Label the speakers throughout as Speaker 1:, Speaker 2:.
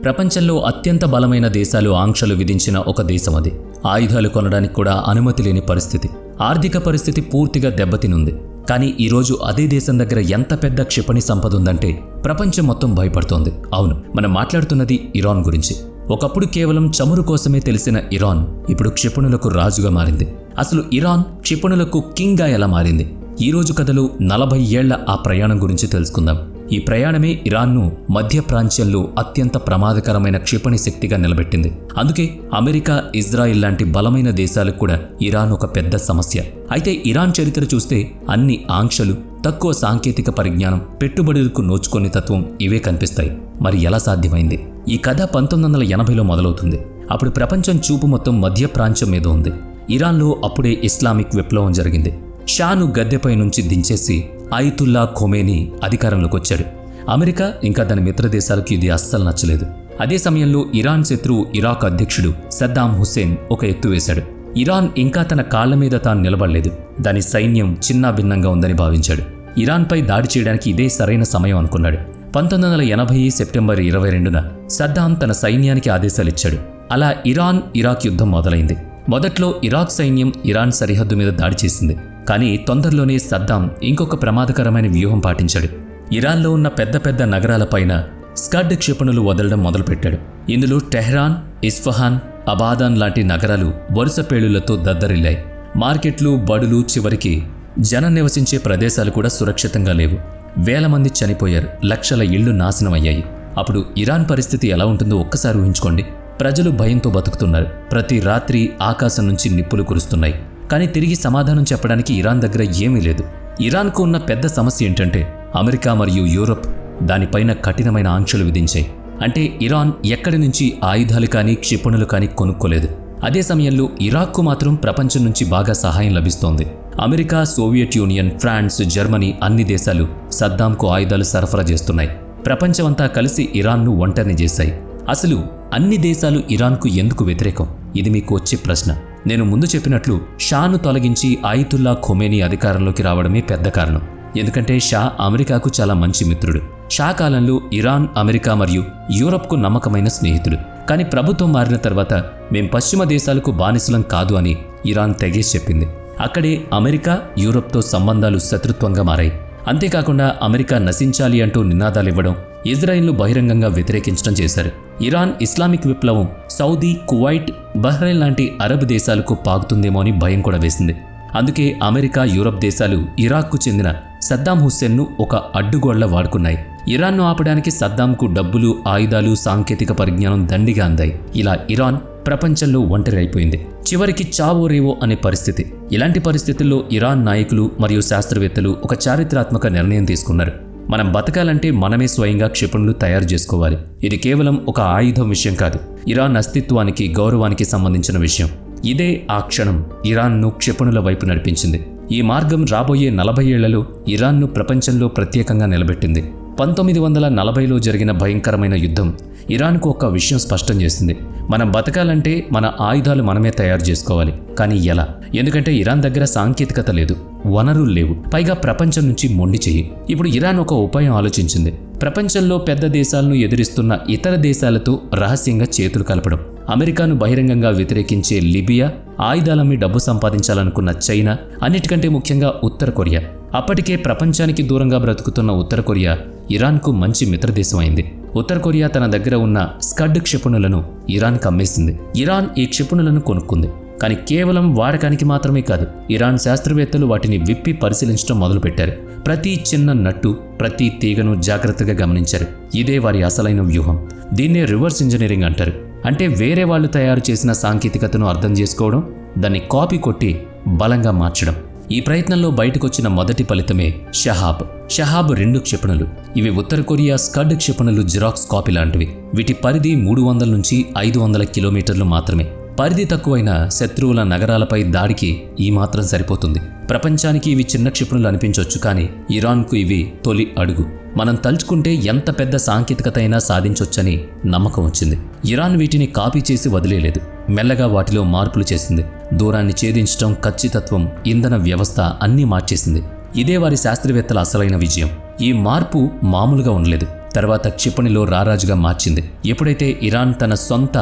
Speaker 1: ప్రపంచంలో అత్యంత బలమైన దేశాలు ఆంక్షలు విధించిన ఒక దేశం అది. ఆయుధాలు కొనడానికి కూడా అనుమతి లేని పరిస్థితి. ఆర్థిక పరిస్థితి పూర్తిగా దెబ్బతినుంది. కానీ ఈరోజు అదే దేశం దగ్గర ఎంత పెద్ద క్షిపణి సంపద ఉందంటే ప్రపంచం మొత్తం భయపడుతోంది. అవును, మనం మాట్లాడుతున్నది ఇరాన్ గురించి. ఒకప్పుడు కేవలం చమురు కోసమే తెలిసిన ఇరాన్ ఇప్పుడు క్షిపణులకు రాజుగా మారింది. అసలు ఇరాన్ క్షిపణులకు కింగ్గా ఎలా మారింది? ఈ రోజు కథలో 40 ఏళ్ల ఆ ప్రయాణం గురించి తెలుసుకుందాం. ఈ ప్రయాణమే ఇరాన్ను మధ్య ప్రాంత్యంలో అత్యంత ప్రమాదకరమైన క్షిపణి శక్తిగా నిలబెట్టింది. అందుకే అమెరికా, ఇజ్రాయిల్ లాంటి బలమైన దేశాలకు కూడా ఇరాన్ ఒక పెద్ద సమస్య. అయితే ఇరాన్ చరిత్ర చూస్తే అన్ని ఆంక్షలు, తక్కువ సాంకేతిక పరిజ్ఞానం, పెట్టుబడులకు నోచుకొని తత్వం ఇవే కనిపిస్తాయి. మరి ఎలా సాధ్యమైంది? ఈ కథ 1980లో మొదలవుతుంది. అప్పుడు ప్రపంచం చూపు మొత్తం మధ్య ప్రాంత్యం మీద ఉంది. ఇరాన్లో అప్పుడే ఇస్లామిక్ విప్లవం జరిగింది. షాను గద్దెపై నుంచి దించేసి అయతుల్లా ఖొమేనీ అధికారంలోకి వచ్చాడు. అమెరికా ఇంకా దాని మిత్ర దేశాలకు ఇది అస్సలు నచ్చలేదు. అదే సమయంలో ఇరాన్ శత్రువు ఇరాక్ అధ్యక్షుడు సద్దాం హుస్సేన్ ఒక ఎత్తు వేశాడు. ఇరాన్ ఇంకా తన కాళ్ల మీద తాను నిలబడలేదు. దాని సైన్యం చిన్నాభిన్నంగా ఉందని భావించాడు. ఇరాన్పై దాడి చేయడానికి ఇదే సరైన సమయం అనుకున్నాడు. 1980 సెప్టెంబర్ 22న సద్దాం తన సైన్యానికి ఆదేశాలిచ్చాడు. అలా ఇరాన్ ఇరాక్ యుద్ధం మొదలైంది. మొదట్లో ఇరాక్ సైన్యం ఇరాన్ సరిహద్దు మీద దాడి చేసింది. కానీ తొందరలోనే సద్దాం ఇంకొక ప్రమాదకరమైన వ్యూహం పాటించాడు. ఇరాన్లో ఉన్న పెద్ద పెద్ద నగరాలపైన స్కడ్ క్షిపణులు వదలడం మొదలుపెట్టాడు. ఇందులో టెహ్రాన్, ఇస్ఫహాన్, అబాదాన్ లాంటి నగరాలు వరుస పేలుళ్లతో దద్దరిల్లాయి. మార్కెట్లు, బడులు, చివరికి జనం నివసించే ప్రదేశాలు కూడా సురక్షితంగా లేవు. వేల మంది చనిపోయారు. లక్షల ఇళ్లు నాశనమయ్యాయి. అప్పుడు ఇరాన్ పరిస్థితి ఎలా ఉంటుందో ఒక్కసారి ఊహించుకోండి. ప్రజలు భయంతో బతుకుతున్నారు. ప్రతి రాత్రి ఆకాశం నుంచి నిప్పులు కురుస్తున్నాయి. కానీ తిరిగి సమాధానం చెప్పడానికి ఇరాన్ దగ్గర ఏమీ లేదు. ఇరాన్కు ఉన్న పెద్ద సమస్య ఏంటంటే అమెరికా మరియు యూరప్ దానిపైన కఠినమైన ఆంక్షలు విధించాయి. అంటే ఇరాన్ ఎక్కడి నుంచి ఆయుధాలు కానీ క్షిపణులు కానీ కొనుక్కోలేదు. అదే సమయంలో ఇరాక్కు మాత్రం ప్రపంచం నుంచి బాగా సహాయం లభిస్తోంది. America, Soviet Union, France, Germany అన్ని దేశాలు సద్దాంకు ఆయుధాలు సరఫరా చేస్తున్నాయి. ప్రపంచమంతా కలిసి ఇరాన్ను ఒంటరిని చేశాయి. అసలు అన్ని దేశాలు ఇరాన్కు ఎందుకు వ్యతిరేకం? ఇది మీకు వచ్చే ప్రశ్న. నేను ముందు చెప్పినట్లు షాను తొలగించి అయతుల్లా ఖొమేనీ అధికారంలోకి రావడమే పెద్ద కారణం. ఎందుకంటే షా అమెరికాకు చాలా మంచి మిత్రుడు. షా కాలంలో ఇరాన్, అమెరికా మరియు యూరప్కు నమ్మకమైన స్నేహితుడు. కానీ ప్రభుత్వం మారిన తర్వాత మేం పశ్చిమ దేశాలకు బానిసలం కాదు అని ఇరాన్ తెగేసి చెప్పింది. అక్కడే అమెరికా, యూరప్తో సంబంధాలు శత్రుత్వంగా మారాయి. అంతేకాకుండా అమెరికా నశించాలి అంటూ నినాదాలివ్వడం, ఇజ్రాయిల్ను బహిరంగంగా వ్యతిరేకించడం చేశారు. ఇరాన్ ఇస్లామిక్ విప్లవం సౌదీ, కువైట్, బహ్రెయిన్ లాంటి అరబ్ దేశాలకు పాకుతుందేమో అని భయం కూడా వేసింది. అందుకే అమెరికా, యూరప్ దేశాలు ఇరాక్కు చెందిన సద్దాం హుస్సేన్ను ఒక అడ్డుగోళ్ల వాడుకున్నాయి. ఇరాన్ను ఆపడానికి సద్దాంకు డబ్బులు, ఆయుధాలు, సాంకేతిక పరిజ్ఞానం దండిగా అందాయి. ఇలా ఇరాన్ ప్రపంచంలో ఒంటరి అయిపోయింది. చివరికి చావో రేవో అనే పరిస్థితి. ఇలాంటి పరిస్థితుల్లో ఇరాన్ నాయకులు మరియు శాస్త్రవేత్తలు ఒక చారిత్రాత్మక నిర్ణయం తీసుకున్నారు. మనం బతకాలంటే మనమే స్వయంగా క్షిపణులు తయారు చేసుకోవాలి. ఇది కేవలం ఒక ఆయుధం విషయం కాదు, ఇరాన్ అస్తిత్వానికి, గౌరవానికి సంబంధించిన విషయం. ఇదే ఆ క్షణం ఇరాన్ను క్షిపణుల వైపు నడిపించింది. ఈ మార్గం రాబోయే 40 ఏళ్లలో ఇరాన్ను ప్రపంచంలో ప్రత్యేకంగా నిలబెట్టింది. 1940లో జరిగిన భయంకరమైన యుద్ధం ఇరాన్కు ఒక విషయం స్పష్టం చేసింది. మనం బతకాలంటే మన ఆయుధాలు మనమే తయారు చేసుకోవాలి. కానీ ఎలా? ఎందుకంటే ఇరాన్ దగ్గర సాంకేతికత లేదు, వనరులు లేవు, పైగా ప్రపంచం నుంచి మొండి చెయ్యి. ఇప్పుడు ఇరాన్ ఒక ఉపాయం ఆలోచించింది. ప్రపంచంలో పెద్ద దేశాలను ఎదిరిస్తున్న ఇతర దేశాలతో రహస్యంగా చేతులు కలపడం. అమెరికాను బహిరంగంగా వ్యతిరేకించే లిబియా, ఆయుధాలమ్మి డబ్బు సంపాదించాలనుకున్న చైనా, అన్నిటికంటే ముఖ్యంగా ఉత్తర కొరియా. అప్పటికే ప్రపంచానికి దూరంగా బ్రతుకుతున్న ఉత్తర కొరియా ఇరాన్కు మంచి మిత్రదేశం అయింది. ఉత్తర కొరియా తన దగ్గర ఉన్న స్కడ్ క్షిపణులను ఇరాన్కు అమ్మేసింది. ఇరాన్ ఈ క్షిపణులను కొనుక్కుంది. కానీ కేవలం వాడకానికి మాత్రమే కాదు, ఇరాన్ శాస్త్రవేత్తలు వాటిని విప్పి పరిశీలించడం మొదలుపెట్టారు. ప్రతి చిన్న నట్టు, ప్రతి తీగను జాగ్రత్తగా గమనించారు. ఇదే వారి అసలైన వ్యూహం. దీన్నే రివర్స్ ఇంజనీరింగ్ అంటారు. అంటే వేరే వాళ్ళు తయారు చేసిన సాంకేతికతను అర్థం చేసుకోవడం, దాన్ని కాపీ కొట్టి బలంగా మార్చడం. ఈ ప్రయత్నంలో బయటకొచ్చిన మొదటి ఫలితమే షహాబ్. షహాబ్ 2 క్షిపణులు. ఇవి ఉత్తర కొరియా స్కడ్ క్షిపణులు జిరాక్స్ కాపీ లాంటివి. వీటి పరిధి 300 నుంచి 500 కిలోమీటర్లు మాత్రమే. పరిధి తక్కువైన శత్రువుల నగరాలపై దాడికి ఈ మాత్రం సరిపోతుంది. ప్రపంచానికి ఇవి చిన్న క్షిపణులు అనిపించవచ్చు, కానీ ఇరాన్కు ఇవి తొలి అడుగు. మనం తలుచుకుంటే ఎంత పెద్ద సాంకేతికత అయినా సాధించొచ్చని నమ్మకం వచ్చింది. ఇరాన్ వీటిని కాపీ చేసి వదిలేలేదు. మెల్లగా వాటిలో మార్పులు చేసింది. దూరాన్ని ఛేదించడం, ఖచ్చితత్వం, ఇంధన వ్యవస్థ అన్నీ మార్చేసింది. ఇదే వారి శాస్త్రవేత్తల అసలైన విజయం. ఈ మార్పు మామూలుగా ఉండలేదు. తర్వాత క్షిపణిలో రారాజుగా మార్చింది. ఎప్పుడైతే ఇరాన్ తన సొంత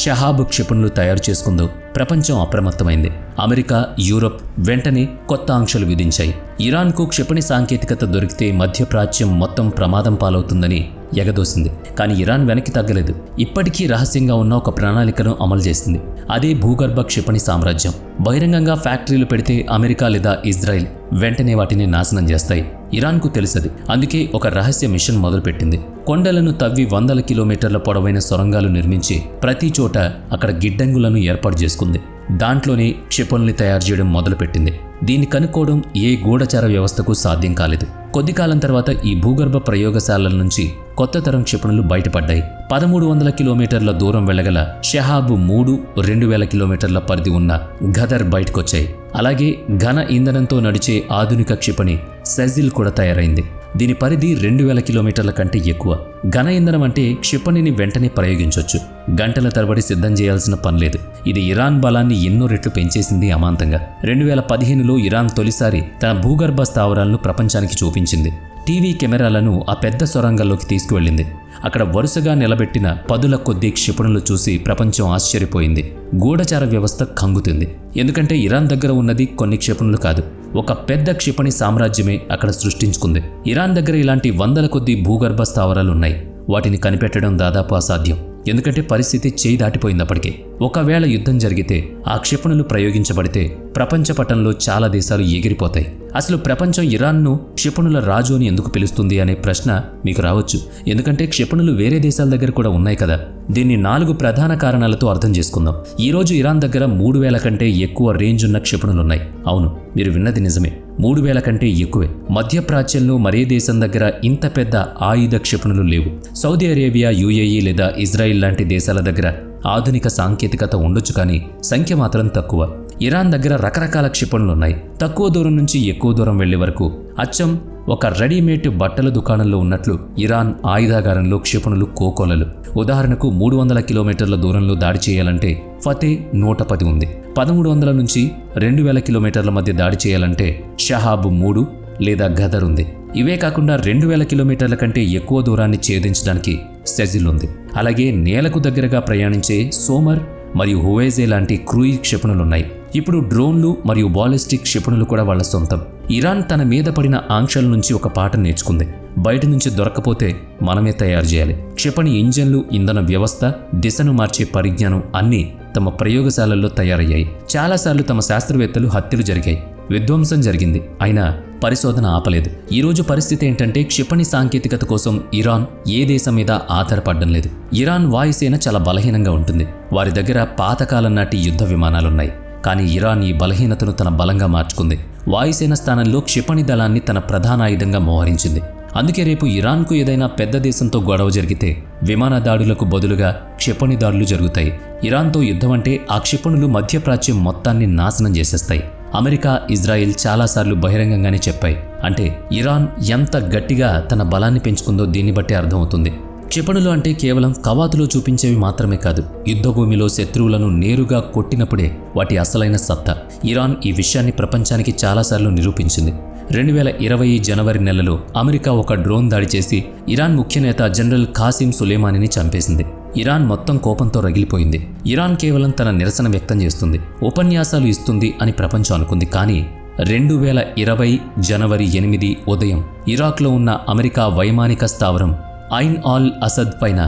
Speaker 1: షహాబ్ క్షిపణులు తయారు చేసుకుందో ప్రపంచం అప్రమత్తమైంది. అమెరికా, యూరప్ వెంటనే కొత్త ఆంక్షలు విధించాయి. ఇరాన్కు క్షిపణి సాంకేతికత దొరికితే మధ్యప్రాచ్యం మొత్తం ప్రమాదం పాలవుతుందని ఎగదోసింది. కానీ ఇరాన్ వెనక్కి తగ్గలేదు. ఇప్పటికీ రహస్యంగా ఉన్న ఒక ప్రణాళికను అమలు చేసింది. అదే భూగర్భ క్షిపణి సామ్రాజ్యం. బహిరంగంగా ఫ్యాక్టరీలు పెడితే అమెరికా లేదా ఇజ్రాయెల్ వెంటనే వాటిని నాశనం చేస్తాయి. ఇరాన్కు తెలుసది. అందుకే ఒక రహస్య మిషన్ మొదలుపెట్టింది. కొండలను తవ్వి 100 కిలోమీటర్ల పొడవైన సొరంగాలు నిర్మించి ప్రతి చోట అక్కడ గిడ్డంగులను ఏర్పాటు చేసుకుంది. దాంట్లోనే క్షిపణుల్ని తయారు చేయడం మొదలుపెట్టింది. దీన్ని కనుక్కోవడం ఏ గూఢచార వ్యవస్థకు సాధ్యం కాలేదు. కొద్ది కాలం తర్వాత ఈ భూగర్భ ప్రయోగశాలల నుంచి కొత్త తరం క్షిపణులు బయటపడ్డాయి. 1300 కిలోమీటర్ల దూరం వెళ్లగల షహాబ్ 3 2000 కిలోమీటర్ల పరిధి ఉన్న ఘదర్ బయటకొచ్చాయి. అలాగే ఘన ఇంధనంతో నడిచే ఆధునిక క్షిపణి సెజిల్ కూడా తయారైంది. దీని పరిధి 2000 కిలోమీటర్ల కంటే ఎక్కువ. ఘన ఇంధనం అంటే క్షిపణిని వెంటనే ప్రయోగించవచ్చు. గంటల తరబడి సిద్ధం చేయాల్సిన పనిలేదు. ఇది ఇరాన్ బలాన్ని ఎన్నో రెట్లు పెంచేసింది అమాంతంగా. 2015లో ఇరాన్ తొలిసారి తన భూగర్భ స్థావరాలను ప్రపంచానికి చూపించింది. టీవీ కెమెరాలను ఆ పెద్ద సొరంగంలోకి తీసుకువెళ్ళింది. అక్కడ వరుసగా నిలబెట్టిన పదుల కొద్దీ క్షిపణులు చూసి ప్రపంచం ఆశ్చర్యపోయింది. గూఢచార వ్యవస్థ కంగుతుంది. ఎందుకంటే ఇరాన్ దగ్గర ఉన్నది కొన్ని క్షిపణులు కాదు, ఒక పెద్ద క్షిపణి సామ్రాజ్యమే అక్కడ సృష్టించుకుంది. ఇరాన్ దగ్గర ఇలాంటి 100ల కొద్దీ భూగర్భ స్థావరాలున్నాయి. వాటిని కనిపెట్టడం దాదాపు అసాధ్యం. ఎందుకంటే పరిస్థితి చేయి దాటిపోయిందప్పటికే. ఒకవేళ యుద్ధం జరిగితే ఆ క్షిపణులు ప్రయోగించబడితే ప్రపంచ పటంలో చాలా దేశాలు ఎగిరిపోతాయి. అసలు ప్రపంచం ఇరాన్ను క్షిపణుల రాజు అని ఎందుకు పిలుస్తుంది అనే ప్రశ్న మీకు రావచ్చు. ఎందుకంటే క్షిపణులు వేరే దేశాల దగ్గర కూడా ఉన్నాయి కదా. దీన్ని 4 ప్రధాన కారణాలతో అర్థం చేసుకుందాం. ఈరోజు ఇరాన్ దగ్గర 3000 కంటే ఎక్కువ రేంజ్ ఉన్న క్షిపణులున్నాయి. అవును, మీరు విన్నది నిజమే, 3000 కంటే ఎక్కువే. మధ్యప్రాచ్యంలో మరే దేశం దగ్గర ఇంత పెద్ద ఆయుధ క్షిపణులు లేవు. సౌదీ అరేబియా, యుఏఈ లేదా ఇజ్రాయిల్ లాంటి దేశాల దగ్గర ఆధునిక సాంకేతికత ఉండొచ్చు, కానీ సంఖ్య మాత్రం తక్కువ. ఇరాన్ దగ్గర రకరకాల క్షిపణులున్నాయి. తక్కువ దూరం నుంచి ఎక్కువ దూరం వెళ్లే వరకు అచ్చం ఒక రెడీమేడ్ బట్టల దుకాణంలో ఉన్నట్లు ఇరాన్ ఆయుధాగారంలో క్షిపణులు కోకొలలు. ఉదాహరణకు 300 కిలోమీటర్ల దూరంలో దాడి చేయాలంటే ఫతే 110 ఉంది. 1300 నుంచి 2000 కిలోమీటర్ల మధ్య దాడి చేయాలంటే షహాబ్ 3 లేదా ఘదర్ ఉంది. ఇవే కాకుండా 2000 కిలోమీటర్ల కంటే ఎక్కువ దూరాన్ని ఛేదించడానికి సెజిల్ ఉంది. అలాగే నేలకు దగ్గరగా ప్రయాణించే సోమర్ మరియు హువేజే లాంటి క్రూయిజ్ క్షిపణులున్నాయి. ఇప్పుడు డ్రోన్లు మరియు బాలిస్టిక్ క్షిపణులు కూడా వాళ్ళ సొంతం. ఇరాన్ తన మీద పడిన ఆంక్షల నుంచి ఒక పాఠం నేర్చుకుంది. బయట నుంచి దొరక్కపోతే మనమే తయారు చేయాలి. క్షిపణి ఇంజన్లు, ఇంధన వ్యవస్థ, దిశను మార్చే పరిజ్ఞానం అన్నీ తమ ప్రయోగశాలల్లో తయారయ్యాయి. చాలాసార్లు తమ శాస్త్రవేత్తలు హత్యలు జరిగాయి, విధ్వంసం జరిగింది, అయినా పరిశోధన ఆపలేదు. ఈరోజు పరిస్థితి ఏంటంటే క్షిపణి సాంకేతికత కోసం ఇరాన్ ఏ దేశం మీద ఆధారపడడం లేదు. ఇరాన్ వాయుసేన చాలా బలహీనంగా ఉంటుంది. వారి దగ్గర పాతకాలం నాటి యుద్ధ విమానాలున్నాయి. కానీ ఇరాన్ ఈ బలహీనతను తన బలంగా మార్చుకుంది. వాయుసేన స్థానంలో క్షిపణి దళాన్ని తన ప్రధాన ఆయుధంగా మోహరించింది. అందుకే రేపు ఇరాన్కు ఏదైనా పెద్ద దేశంతో గొడవ జరిగితే విమాన దాడులకు బదులుగా క్షిపణి దాడులు జరుగుతాయి. ఇరాన్తో యుద్ధం అంటే ఆ క్షిపణులు మధ్యప్రాచ్యం మొత్తాన్ని నాశనం చేసేస్తాయి. అమెరికా, ఇజ్రాయెల్ చాలాసార్లు బహిరంగంగానే చెప్పాయి. అంటే ఇరాన్ ఎంత గట్టిగా తన బలాన్ని పెంచుకుందో దీన్ని బట్టి అర్థమవుతుంది. క్షిపణులు అంటే కేవలం కవాతులో చూపించేవి మాత్రమే కాదు, యుద్ధభూమిలో శత్రువులను నేరుగా కొట్టినప్పుడే వాటి అసలైన సత్తా. ఇరాన్ ఈ విషయాన్ని ప్రపంచానికి చాలాసార్లు నిరూపించింది. 2020 జనవరి నెలలో అమెరికా ఒక డ్రోన్ దాడి చేసి ఇరాన్ ముఖ్య నేత జనరల్ ఖాసిం సులేమానీని చంపేసింది. ఇరాన్ మొత్తం కోపంతో రగిలిపోయింది. ఇరాన్ కేవలం తన నిరసన వ్యక్తం చేస్తుంది, ఉపన్యాసాలు ఇస్తుంది అని ప్రపంచం అనుకుంది. కానీ 2020 జనవరి 8 ఉదయం ఇరాక్లో ఉన్న అమెరికా వైమానిక స్థావరం ఐన్ ఆల్ అసద్ పైన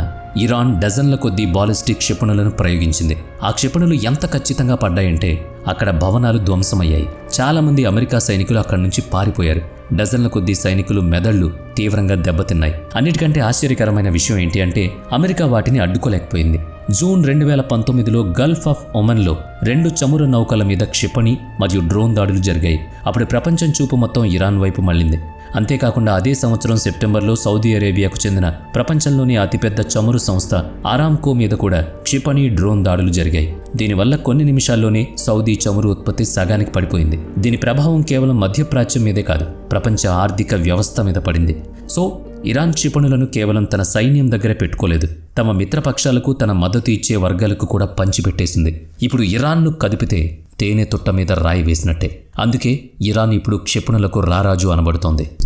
Speaker 1: ఇరాన్ డజన్ల కొద్దీ బాలిస్టిక్ క్షిపణులను ప్రయోగించింది. ఆ క్షిపణులు ఎంత ఖచ్చితంగా పడ్డాయంటే అక్కడ భవనాలు ధ్వంసమయ్యాయి. చాలామంది అమెరికా సైనికులు అక్కడి నుంచి పారిపోయారు. డజన్ల కొద్దీ సైనికులు మెదళ్లు తీవ్రంగా దెబ్బతిన్నాయి. అన్నిటికంటే ఆశ్చర్యకరమైన విషయం ఏంటి అంటే అమెరికా వాటిని అడ్డుకోలేకపోయింది. జూన్ 2019లో గల్ఫ్ ఆఫ్ ఒమన్లో 2 చమురు నౌకల మీద క్షిపణి మరియు డ్రోన్ దాడులు జరిగాయి. అప్పుడు ప్రపంచం చూపు మొత్తం ఇరాన్ వైపు మళ్లింది. అంతేకాకుండా అదే సంవత్సరం సెప్టెంబర్లో సౌదీ అరేబియాకు చెందిన ప్రపంచంలోని అతిపెద్ద చమురు సంస్థ ఆరామ్కో మీద కూడా క్షిపణి, డ్రోన్ దాడులు జరిగాయి. దీనివల్ల కొన్ని నిమిషాల్లోనే సౌదీ చమురు ఉత్పత్తి సగానికి పడిపోయింది. దీని ప్రభావం కేవలం మధ్యప్రాచ్యం మీదే కాదు, ప్రపంచ ఆర్థిక వ్యవస్థ మీద పడింది. సో ఇరాన్ క్షిపణులను కేవలం తన సైన్యం దగ్గర పెట్టుకోలేదు, తమ మిత్రపక్షాలకు, తన మద్దతు ఇచ్చే వర్గాలకు కూడా పంచిపెట్టేసింది. ఇప్పుడు ఇరాన్ను కదిపితే తేనె తుట్ట మీద రాయి వేసినట్టే. అందుకే ఇరాన్ ఇప్పుడు క్షిపణులకు రారాజు అనబడుతోంది.